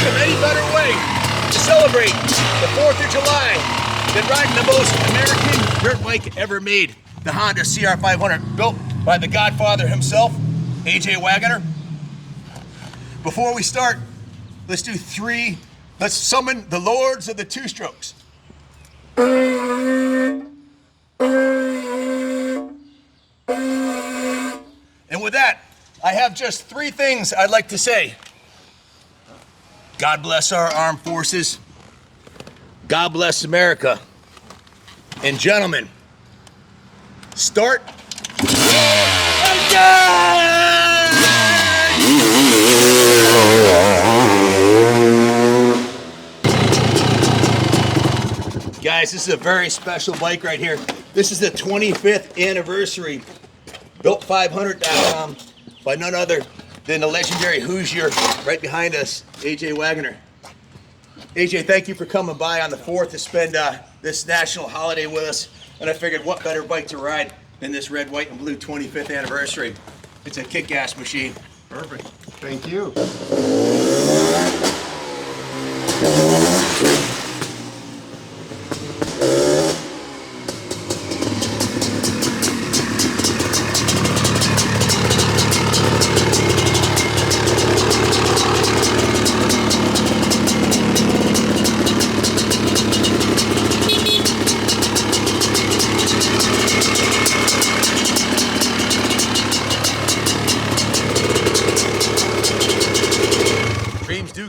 of any better way to celebrate the 4th of July than riding the most American dirt bike ever made, the Honda CR500, built by the Godfather himself, AJ Wagoner. Before we start, let's summon the Lords of the Two Strokes. And with that, I have just 3 things I'd like to say. God bless our armed forces. God bless America. And gentlemen, start. Guys, this is a very special bike right here. This is the 25th anniversary. Built500.com by none other than the legendary Hoosier right behind us, AJ Wagoner. AJ, thank you for coming by on the 4th to spend this national holiday with us. And I figured what better bike to ride than this red, white, and blue 25th anniversary. It's a kick-ass machine. Perfect. Thank you.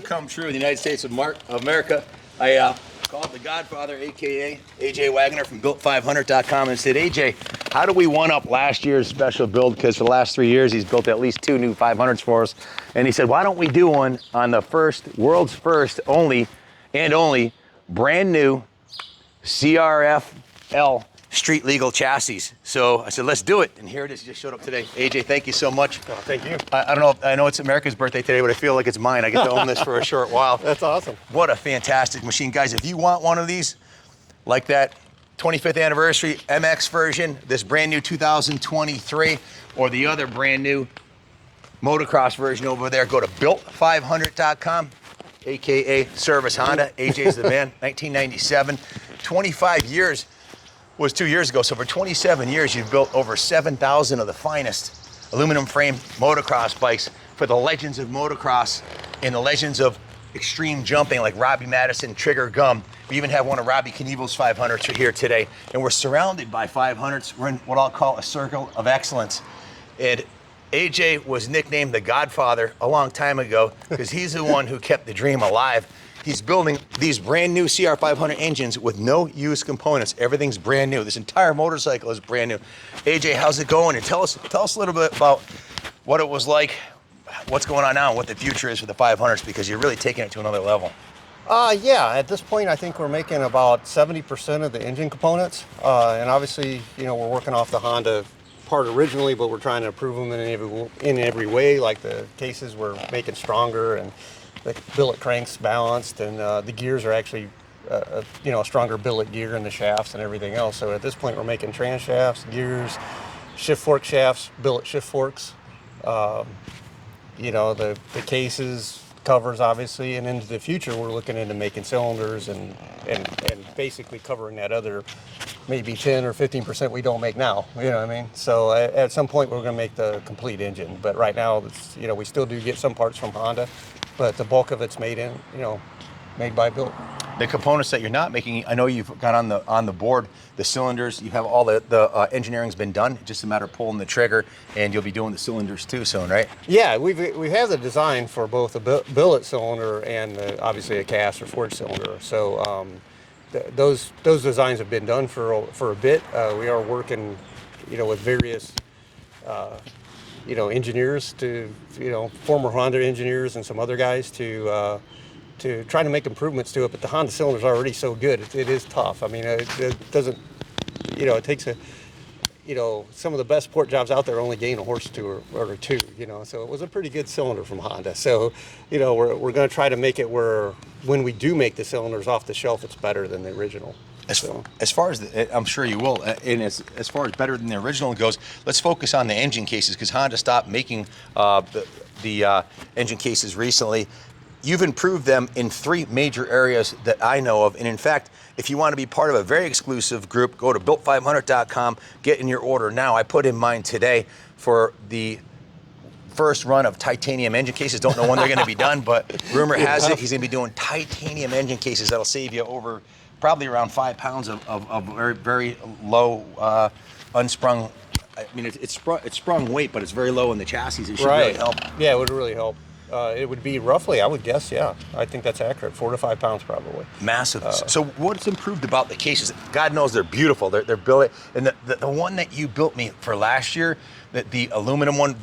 Come true in the United States of America. I called the Godfather, aka AJ Wagoner from Built500.com, and said, AJ, how do we one up last year's special build? Because for the last 3 years he's built at least 2 new 500s for us. And he said, why don't we do one on the world's first only brand new CR500 street legal chassis. So I said, let's do it. And here it is. It just showed up today. AJ, thank you so much. Oh, thank you. I don't know, I know it's America's birthday today, but I feel like it's mine. I get to own this for a short while. That's awesome. What a fantastic machine. Guys, if you want one of these, like that 25th anniversary MX version, this brand new 2023, or the other brand new motocross version over there, go to Built500.com, aka Service Honda. AJ's the man, 1997, 25 years. Was 2 years ago. So for 27 years, you've built over 7,000 of the finest aluminum frame motocross bikes for the legends of motocross and the legends of extreme jumping like Robbie Madison, Trigger Gum. We even have one of Robbie Knievel's 500s here today. And we're surrounded by 500s. We're in what I'll call a circle of excellence. And AJ was nicknamed the Godfather a long time ago because he's the one who kept the dream alive. He's building these brand new CR500 engines with no used components. Everything's brand new. This entire motorcycle is brand new. AJ, how's it going? And tell us a little bit about what it was like, what's going on now, and what the future is for the 500s, because you're really taking it to another level. Yeah, at this point, I think we're making about 70% of the engine components. And obviously, you know, we're working off the Honda part originally, but we're trying to improve them in every way. Like the cases we're making stronger, and the billet cranks balanced, and the gears are actually, you know, a stronger billet gear in the shafts and everything else. So at this point, we're making trans shafts, gears, shift fork shafts, billet shift forks, you know, the cases, covers, obviously, and into the future, we're looking into making cylinders and basically covering that other maybe 10 or 15% we don't make now. You know what I mean? So at some point, we're going to make the complete engine. But right now, it's, you know, we still do get some parts from Honda, but the bulk of it's made by Built. The components that you're not making, I know you've got on the board, the cylinders, you have all the engineering's been done, just a matter of pulling the trigger, and you'll be doing the cylinders too soon, right? Yeah, we have the design for both a billet cylinder and obviously a cast or forged cylinder. So those designs have been done for a bit. We are working, you know, with various you know, engineers to, you know, former Honda engineers and some other guys to try to make improvements to it. But the Honda cylinder's already so good, it is tough. I mean, it doesn't, you know, it takes you know, some of the best port jobs out there only gain a horse or two, you know, so it was a pretty good cylinder from Honda. So, you know, we're going to try to make it where when we do make the cylinders off the shelf, it's better than the original. As far as I'm sure you will, and as far as better than the original goes, let's focus on the engine cases, because Honda stopped making the engine cases recently. you've improved them in 3 major areas that I know of. And in fact, if you want to be part of a very exclusive group, go to built500.com, get in your order now. I put in mine today for the first run of titanium engine cases. Don't know when they're going to be done, but rumor has it he's going to be doing titanium engine cases that'll save you over probably around 5 pounds of very, very low unsprung. I mean, it's sprung weight, but it's very low in the chassis. It should really help. Yeah, it would really help. It would be roughly, I would guess, yeah. I think that's accurate, 4 to 5 pounds probably. Massive. So what's improved about the cases? God knows they're beautiful. They're built, and the one that you built me for last year, the aluminum one,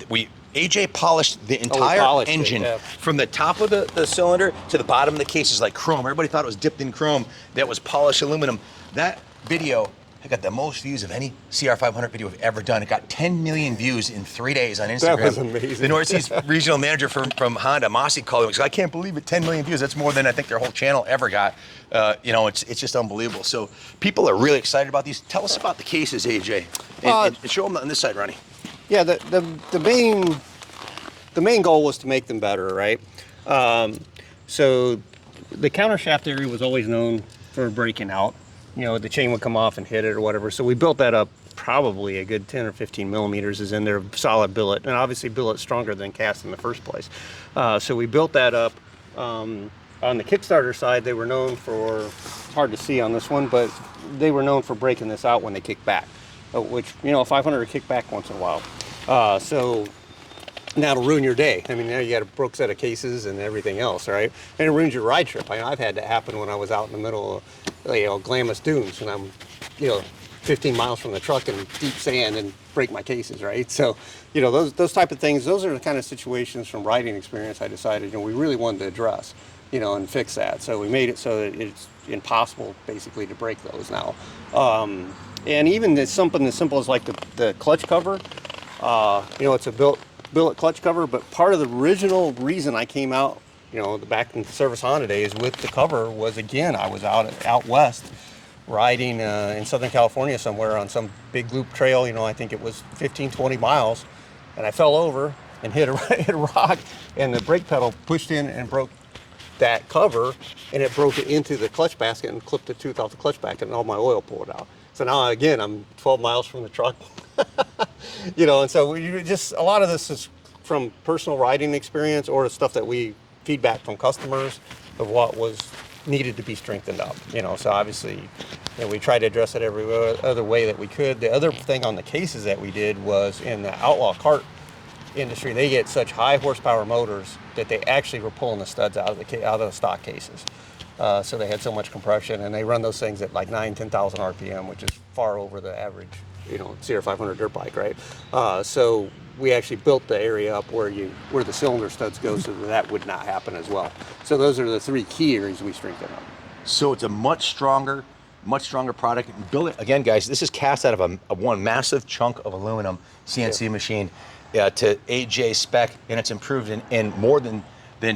AJ polished the entire engine from the top of the cylinder to the bottom of the cases like chrome. Everybody thought it was dipped in chrome. That was polished aluminum. That video, I got the most views of any CR500 video we've ever done. It got 10 million views in 3 days on Instagram. That was amazing. The Northeast regional manager from Honda, Mossy, called me. He goes, I can't believe it, 10 million views. That's more than I think their whole channel ever got. It's just unbelievable. So people are really excited about these. Tell us about the cases, AJ, and show them on this side, Ronnie. Yeah, the main goal was to make them better, right? So the countershaft area was always known for breaking out. You know, the chain would come off and hit it or whatever. So we built that up probably a good 10 or 15 millimeters is in there, solid billet, and obviously billet stronger than cast in the first place. So we built that up. On the Kickstarter side, they were known for, it's hard to see on this one, but they were known for breaking this out when they kick back, which, you know, a 500 will kick back once in a while. So that'll ruin your day. I mean, now you got a broke set of cases and everything else, right? And it ruins your ride trip. I've had that happen when I was out in the middle of, Glamis Dunes, and I'm, 15 miles from the truck in deep sand and break my cases, right? So, those type of things, those are the kind of situations from riding experience I decided, we really wanted to address, and fix that. So we made it so that it's impossible, basically, to break those now. And even something as simple as like the clutch cover, it's a billet clutch cover, but part of the original reason I came out, back in the Service Honda days with the cover was, again, I was out west riding in Southern California somewhere on some big loop trail, I think it was 15, 20 miles, and I fell over and hit a rock, and the brake pedal pushed in and broke that cover, and it broke it into the clutch basket and clipped the tooth off the clutch basket, and all my oil poured out. So now, again, I'm 12 miles from the truck. And so just a lot of this is from personal riding experience or the stuff that we feedback from customers of what was needed to be strengthened up. So obviously, we tried to address it every other way that we could. The other thing on the cases that we did was in the outlaw kart industry, they get such high horsepower motors that they actually were pulling the studs out of the stock cases. So they had so much compression, and they run those things at like 10,000 RPM, which is far over the average, CR500 dirt bike, right? So we actually built the area up where the cylinder studs go, so that would not happen as well. So those are the 3 key areas we strengthen up. So it's a much stronger product. Build it again, guys. This is cast out of a one massive chunk of aluminum CNC machine to AJ spec, and it's improved in more than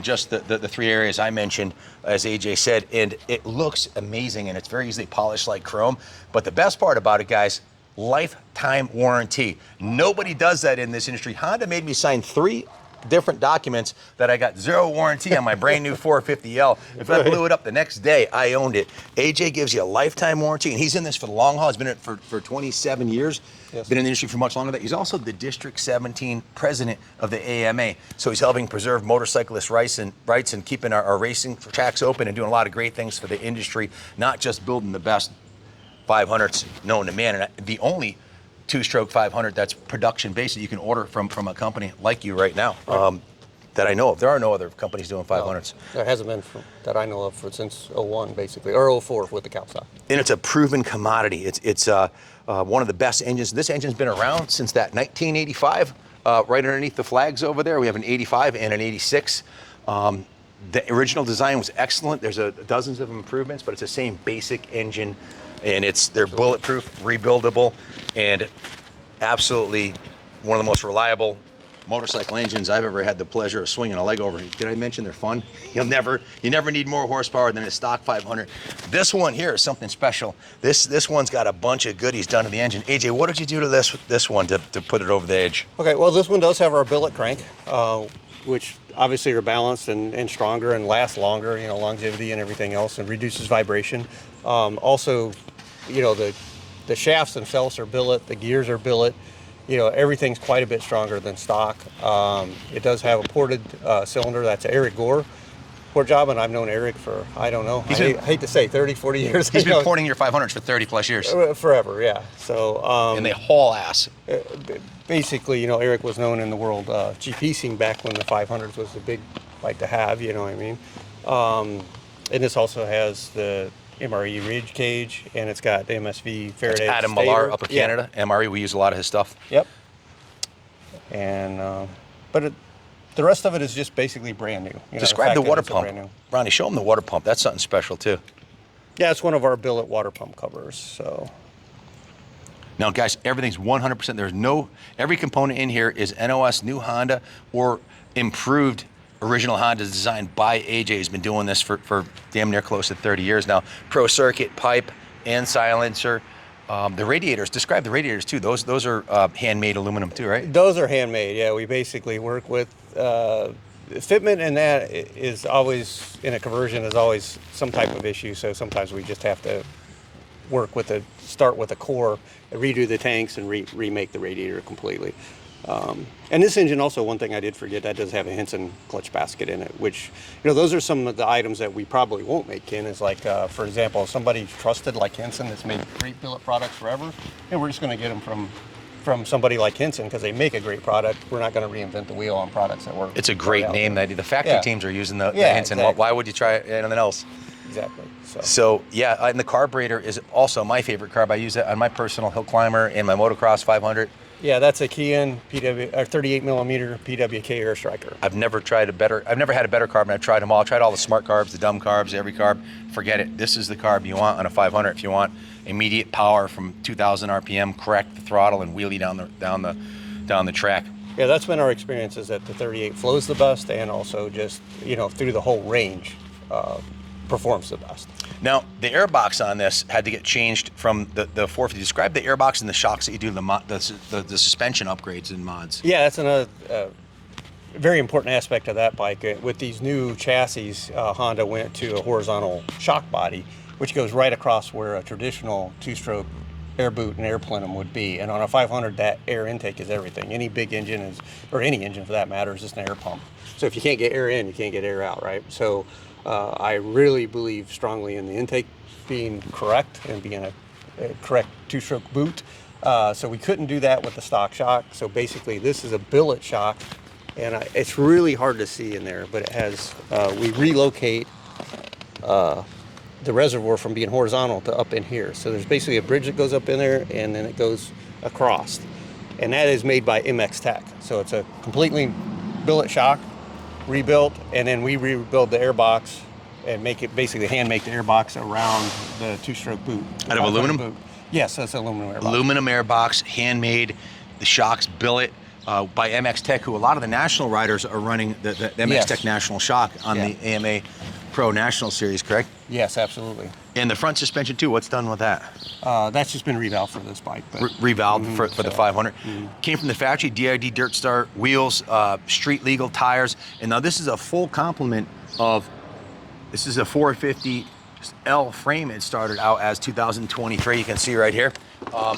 just the 3 areas I mentioned, as AJ said, and it looks amazing, and it's very easily polished like chrome. But the best part about it, guys, lifetime warranty. Nobody does that in this industry. Honda made me sign 3 different documents that I got 0 warranty on my brand new 450L. If I blew it up the next day, I owned it. AJ gives you a lifetime warranty, and he's in this for the long haul. He's been in it for 27 years. Yes. Been in the industry for much longer than that. He's also the District 17 president of the AMA. So he's helping preserve motorcyclist rights and keeping our racing tracks open and doing a lot of great things for the industry, not just building the best 500s known to man. And the only 2-stroke 500 that's production based that you can order from a company like you right now, that I know of. There are no other companies doing 500s. No, there hasn't been that I know of since 01 basically, or 04 with the Kaplan. And it's a proven commodity. It's one of the best engines. This engine's been around since that 1985. Right underneath the flags over there, we have an 85 and an 86. The original design was excellent. There's dozens of improvements, but it's the same basic engine, and they're bulletproof, rebuildable, and absolutely one of the most reliable motorcycle engines I've ever had the pleasure of swinging a leg over. Did I mention they're fun? You never need more horsepower than a stock 500. This one here is something special. This one's got a bunch of goodies done to the engine. AJ, what did you do to this one to put it over the edge? Okay, well, this one does have our billet crank, which obviously are balanced and stronger and last longer, you know, longevity and everything else, and reduces vibration. Also, you know, the shafts themselves are billet, the gears are billet. You know, everything's quite a bit stronger than stock. It does have a ported cylinder. That's Eric Gore port job, and I've known Eric for, I don't know, I hate to say 30, 40 years. He's been porting your 500s for 30 plus years. Forever, yeah. So, and they haul ass. Basically, you know, Eric was known in the world GP scene back when the 500s was the big bike to have, you know what I mean? And this also has the MRE ridge cage, and it's got the MSV Faraday. That's Adam Millar up in Canada. MRE, we use a lot of his stuff. Yep. And, the rest of it is just basically brand new. You know, Describe the water pump. Ronnie, show them the water pump. That's something special too. Yeah, it's one of our billet water pump covers. So now, guys, everything's 100%. There's no, every component in here is NOS, new Honda, or improved original Honda designed by AJ, who's been doing this for damn near close to 30 years now. Pro circuit, pipe, and silencer. The radiators, describe the radiators too. Those are handmade aluminum too, right? Those are handmade, yeah. We basically work with fitment, and that is always, in a conversion, is always some type of issue. So sometimes we just have to work with start with a core, redo the tanks, and remake the radiator completely. And this engine also, one thing I did forget, that does have a Henson clutch basket in it, which, you know, those are some of the items that we probably won't make, Ken, is like, for example, somebody trusted like Henson that's made great billet products forever, and we're just going to get them from somebody like Henson because they make a great product. We're not going to reinvent the wheel on products that work. It's a great name. That the factory teams are using the Henson. Exactly. Why would you try anything else? Exactly. So yeah, and the carburetor is also my favorite carb. I use it on my personal hill climber and my motocross 500. Yeah, that's a Kian 38 millimeter PWK Air Striker. I've never had a better carb, and I've tried them all. I tried all the smart carbs, the dumb carbs, every carb. Forget it. This is the carb you want on a 500 if you want immediate power from 2,000 RPM, correct the throttle, and wheelie down the track. Yeah, that's been our experience, is that the 38 flows the best, and also just, you know, through the whole range, performs the best. Now, the airbox on this had to get changed from the 450. Describe the airbox and the shocks that you do, the suspension upgrades and mods. Yeah, that's another very important aspect of that bike. With these new chassis, Honda went to a horizontal shock body, which goes right across where a traditional two-stroke air boot and air plenum would be. And on a 500, that air intake is everything. Any big engine is, or any engine for that matter, is just an air pump. So if you can't get air in, you can't get air out, right? So I really believe strongly in the intake being correct and being a correct two-stroke boot. So we couldn't do that with the stock shock. So basically this is a billet shock, and it's really hard to see in there, but it has, we relocate the reservoir from being horizontal to up in here. So there's basically a bridge that goes up in there, and then it goes across. And that is made by MX Tech. So it's a completely billet shock, rebuilt, and then we rebuild the airbox and make it, basically hand make the airbox around the two-stroke boot. Out of aluminum? Boot. Yes, that's aluminum airbox. Aluminum airbox, handmade, the shocks billet by MX Tech, who a lot of the national riders are running the MX Tech National Shock on the AMA Pro National Series, correct? Yes, absolutely. And the front suspension too, what's done with that? That's just been revalved for this bike. Revalved for the 500. Came from the factory, DID Dirt Star wheels, street legal tires. And now this is a full complement of, this is a 450L frame. It started out as 2023, you can see right here.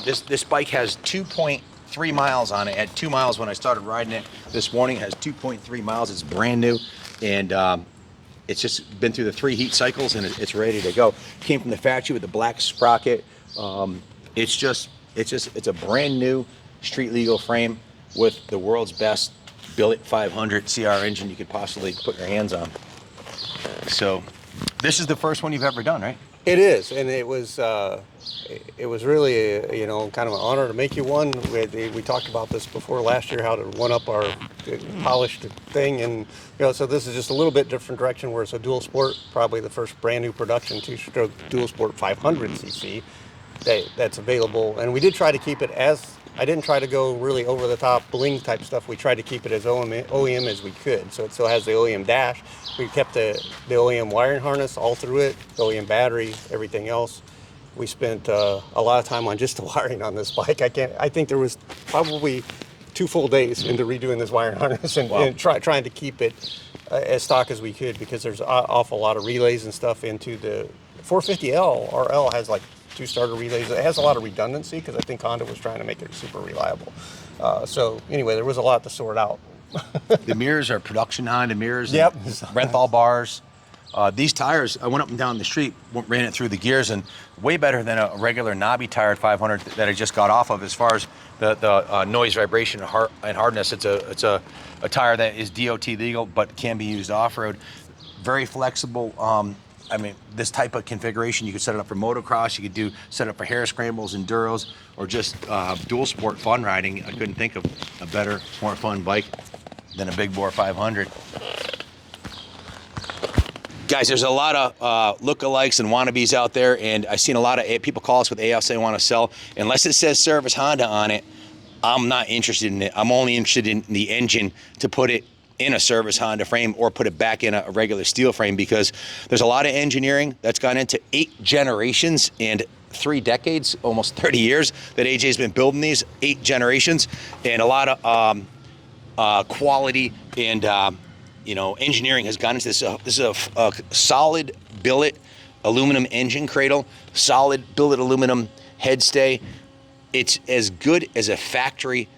This bike has 2.3 miles on it. At 2 miles when I started riding it this morning, it has 2.3 miles. It's brand new, and it's just been through the 3 heat cycles, and it's ready to go. Came from the factory with the black sprocket. It's a brand new street legal frame with the world's best billet 500 CR engine you could possibly put your hands on. So this is the first one you've ever done, right? It is, and it was really, you know, kind of an honor to make you one. We talked about this before last year, how to one up our polished thing, and you know, so this is just a little bit different direction where it's a dual sport, probably the first brand new production two-stroke dual sport 500cc that's available. And we did try to keep it as, I didn't try to go really over the top bling type stuff. We tried to keep it as OEM as we could. So it still has the OEM dash. We kept the OEM wiring harness all through it, the OEM battery, everything else. We spent a lot of time on just the wiring on this bike. I think there was probably 2 full days into redoing this wiring harness and trying to keep it as stock as we could, because there's an awful lot of relays and stuff into the 450L. Our L has like 2 starter relays. It has a lot of redundancy because I think Honda was trying to make it super reliable. So anyway, there was a lot to sort out. The mirrors are production Honda mirrors. Yep. Renthal bars. These tires, I went up and down the street, ran it through the gears, and way better than a regular knobby tire at 500 that I just got off of as far as the noise, vibration, and hardness. It's a tire that is DOT legal but can be used off-road. Very flexible. I mean, this type of configuration, you could set it up for motocross, you could set it up for hare scrambles, enduros, or just dual sport fun riding. I couldn't think of a better, more fun bike than a big bore 500. Guys, there's a lot of lookalikes and wannabes out there, and I've seen a lot of people call us with AFs they want to sell. Unless it says Service Honda on it, I'm not interested in it. I'm only interested in the engine to put it in a Service Honda frame or put it back in a regular steel frame, because there's a lot of engineering that's gone into 8 generations and 3 decades, almost 30 years that AJ's been building these, 8 generations, and a lot of quality and engineering has gone into this. This is a solid billet aluminum engine cradle, solid billet aluminum head stay. It's as good as a factory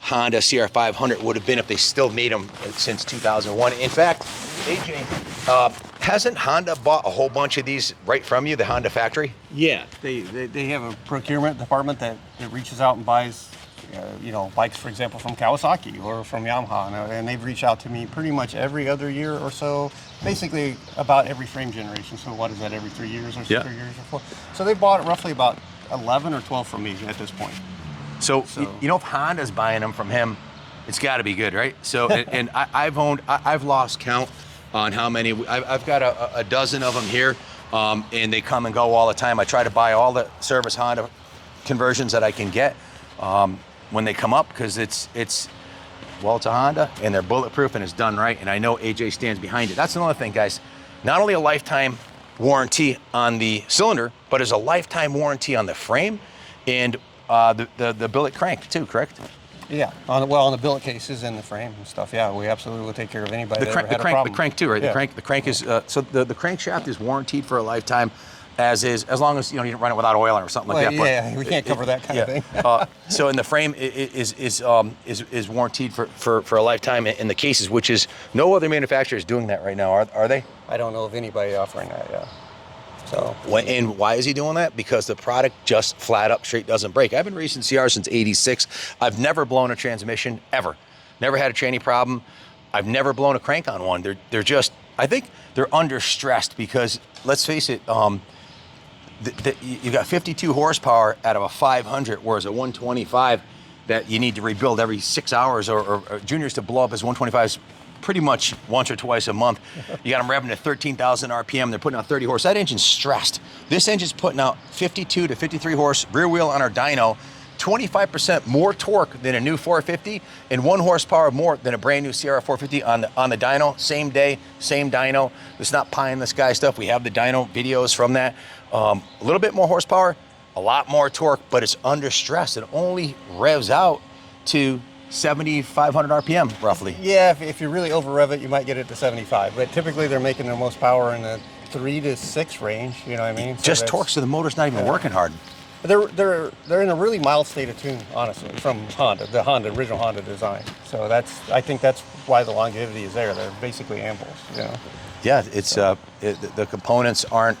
Honda CR500 would have been if they still made them since 2001. In fact, AJ, hasn't Honda bought a whole bunch of these right from you, the Honda factory? Yeah, they have a procurement department that reaches out and buys bikes, for example, from Kawasaki or from Yamaha, and they've reached out to me pretty much every other year or so, basically about every frame generation. So what is that, every 3 years or 3 years or 4? So they bought roughly about 11 or 12 from me at this point. So if Honda's buying them from him, it's got to be good, right? So, and I've lost count on how many. I've got a dozen of them here, and they come and go all the time. I try to buy all the Service Honda conversions that I can get when they come up, because it's a Honda and they're bulletproof and it's done right, and I know AJ stands behind it. That's another thing, guys. Not only a lifetime warranty on the cylinder, but there's a lifetime warranty on the frame and the billet crank too, correct? Yeah, on the billet cases and the frame and stuff. Yeah, we absolutely will take care of anybody that ever had a problem. The crank too, right? Yeah. The crank is so the crankshaft is warranted for a lifetime, as long as you don't run it without oil or something like that. Yeah, we can't cover that kind of thing. So in the frame is warranted for a lifetime in the cases, which is no other manufacturer is doing that right now, are they? I don't know of anybody offering that. Yeah. So. And why is he doing that? Because the product just flat up straight doesn't break. I've been racing CR since '86. I've never blown a transmission ever. Never had a tranny problem. I've never blown a crank on one. They're just, I think they're under stressed because, let's face it, you got 52 horsepower out of a 500, whereas a 125 that you need to rebuild every 6 hours, or juniors to blow up as 125s pretty much once or twice a month. You got them revving at 13,000 RPM. They're putting out 30 horse. That engine's stressed. This engine's putting out 52 to 53 horse rear wheel on our dyno, 25% more torque than a new 450, and 1 horsepower more than a brand new CR450 on the dyno. Same day, same dyno. It's not pie in the sky stuff. We have the dyno videos from that. A little bit more horsepower, a lot more torque, but it's under stress. It only revs out to 7,500 RPM, roughly. Yeah, if you really over rev it, you might get it to 75. But typically, they're making their most power in the 3 to 6 range. You know what I mean? Just torque, so the motor's not even working hard. They're in a really mild state of tune, honestly, from Honda, the original Honda design. So I think that's why the longevity is there. They're basically ambles. Yeah, it's the components aren't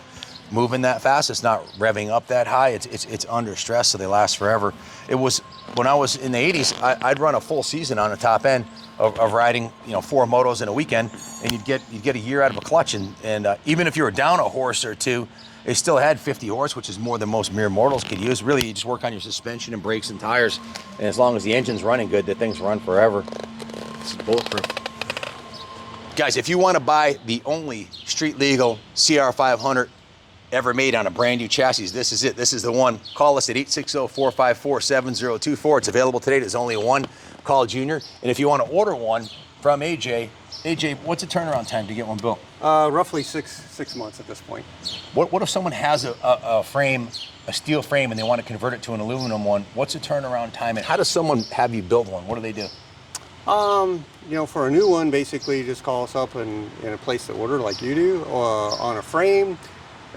moving that fast. It's not revving up that high. It's under stress, so they last forever. It was when I was in the 80s. I'd run a full season on the top end of riding, 4 motos in a weekend, and you'd get a year out of a clutch. And even if you were down a horse or two, it still had 50 horse, which is more than most mere mortals could use. Really, you just work on your suspension and brakes and tires, and as long as the engine's running good, the things run forever. It's bulletproof. Guys, if you want to buy the only street legal CR500 ever made on a brand new chassis, this is it. This is the one. Call us at 860-454-7024. It's available today. There's only one. Call Junior. And if you want to order one from AJ, what's the turnaround time to get one built? Roughly six months at this point. What if someone has a frame, a steel frame, and they want to convert it to an aluminum one? What's the turnaround time, and how does someone have you build one? What do they do? You know, for a new one, basically just call us up and place the order like you do. On a frame,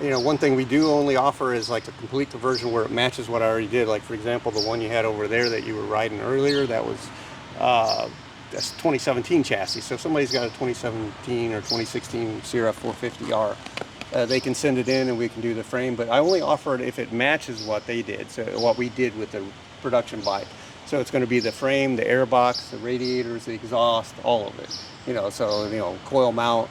you know, one thing we do only offer is like a complete conversion where it matches what I already did. Like for example, the one you had over there that you were riding earlier, that was that's 2017 chassis. So if somebody's got a 2017 or 2016 CR500R, they can send it in and we can do the frame. But I only offer it if it matches what they did, so what we did with the production bike. So it's going to be the frame, the air box, the radiators, the exhaust, all of it. You know, so you know, coil mount,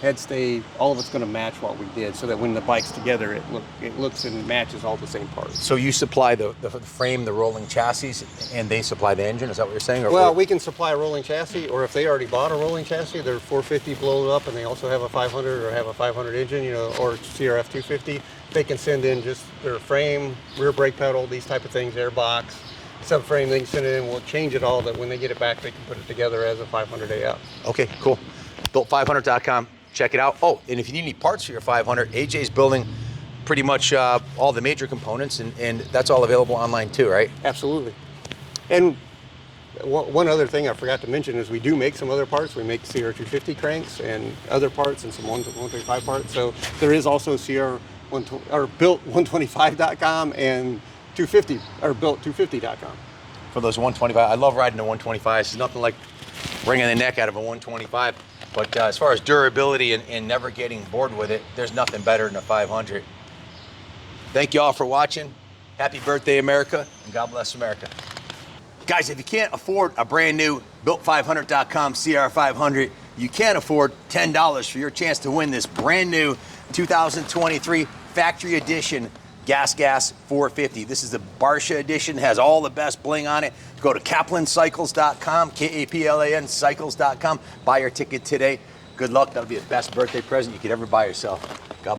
head stay, all of it's going to match what we did, so that when the bike's together, it looks and matches all the same parts. So you supply the frame, the rolling chassis, and they supply the engine. Is that what you're saying? Well, we can supply a rolling chassis, or if they already bought a rolling chassis, they're 450 blown up, and they also have a 500 or have a 500 engine, you know, or CRF250. They can send in just their frame, rear brake pedal, these type of things, air box, subframe. They can send it in. We'll change it all. That when they get it back, they can put it together as a 500AF. Okay, cool. Built500.com. Check it out. Oh, and if you need any parts for your 500, AJ's building pretty much all the major components, and that's all available online too, right? Absolutely. And one other thing I forgot to mention is we do make some other parts. We make CR250 cranks and other parts and some 125 parts. So there is also built125.com and 250 or built250.com. For those 125, I love riding the 125. It's nothing like wringing the neck out of a 125. But as far as durability and never getting bored with it, there's nothing better than a 500. Thank you all for watching. Happy birthday, America, and God bless America. Guys, if you can't afford a brand new built500.com CR500, you can't afford $10 for your chance to win this brand new 2023 factory edition Gas 450. This is the Barsha edition, has all the best bling on it. Go to KaplanCycles.com, Kaplan Cycles.com. Buy your ticket today. Good luck. That'll be the best birthday present you could ever buy yourself.